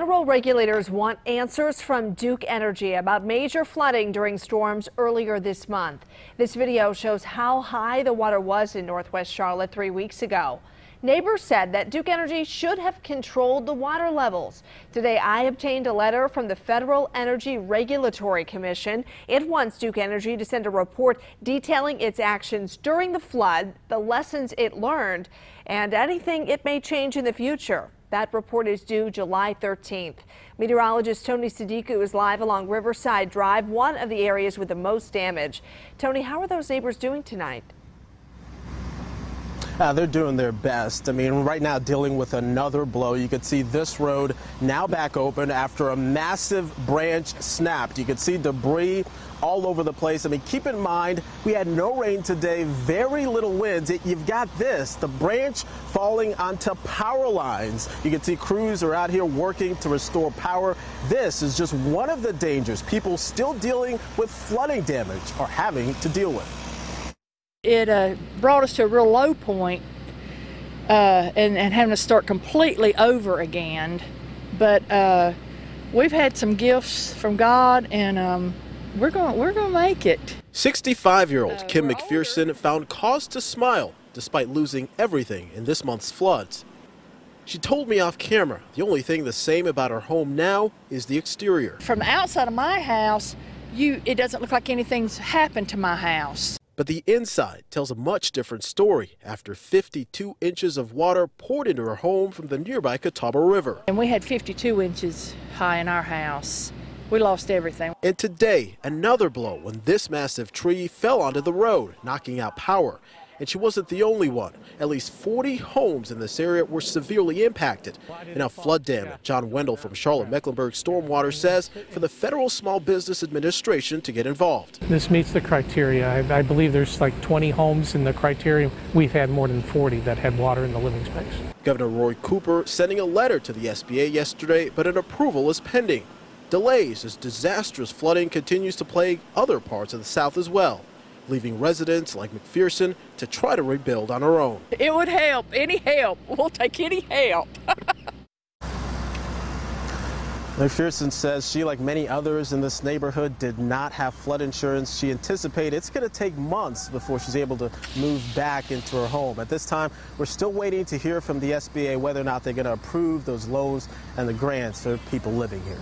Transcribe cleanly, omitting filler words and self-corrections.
Federal regulators want answers from Duke Energy about major flooding during storms earlier this month. This video shows how high the water was in northwest Charlotte 3 weeks ago. Neighbors said that Duke Energy should have controlled the water levels. Today, I obtained a letter from the Federal Energy Regulatory Commission. It wants Duke Energy to send a report detailing its actions during the flood, the lessons it learned, and anything it may change in the future. That report is due July 13th. Meteorologist Tony Sadiku is live along Riverside Drive, one of the areas with the most damage. Tony, how are those neighbors doing tonight? They're doing their best. I mean, right now dealing with another blow. You could see this road now back open after a massive branch snapped. You could see debris all over the place. I mean, keep in mind, we had no rain today, very little winds. You've got this, the branch falling onto power lines. You can see crews are out here working to restore power. This is just one of the dangers people still dealing with flooding damage are having to deal with. It brought us to a real low point and having to start completely over again. But we've had some gifts from God, and we're gonna make it. 65-year-old Kim McPherson found cause to smile despite losing everything in this month's floods. She told me off camera the only thing the same about her home now is the exterior. From the outside of my house, it doesn't look like anything's happened to my house. But the inside tells a much different story after 52 inches of water poured into her home from the nearby Catawba River. And we had 52 inches high in our house. We lost everything. And today, another blow when this massive tree fell onto the road, knocking out power. And she wasn't the only one. At least 40 homes in this area were severely impacted. And now flood damage. John Wendell from Charlotte-Mecklenburg Stormwater says for the Federal Small Business Administration to get involved. This meets the criteria. I believe there's like 20 homes in the criteria. We've had more than 40 that had water in the living space. Governor Roy Cooper sending a letter to the SBA yesterday, but an approval is pending. Delays as disastrous flooding continues to plague other parts of the South as well, leaving residents like McPherson to try to rebuild on her own. It would help. Any help. We'll take any help. McPherson says she, like many others in this neighborhood, did not have flood insurance. She anticipated it's going to take months before she's able to move back into her home. At this time, we're still waiting to hear from the SBA whether or not they're going to approve those loans and the grants for people living here.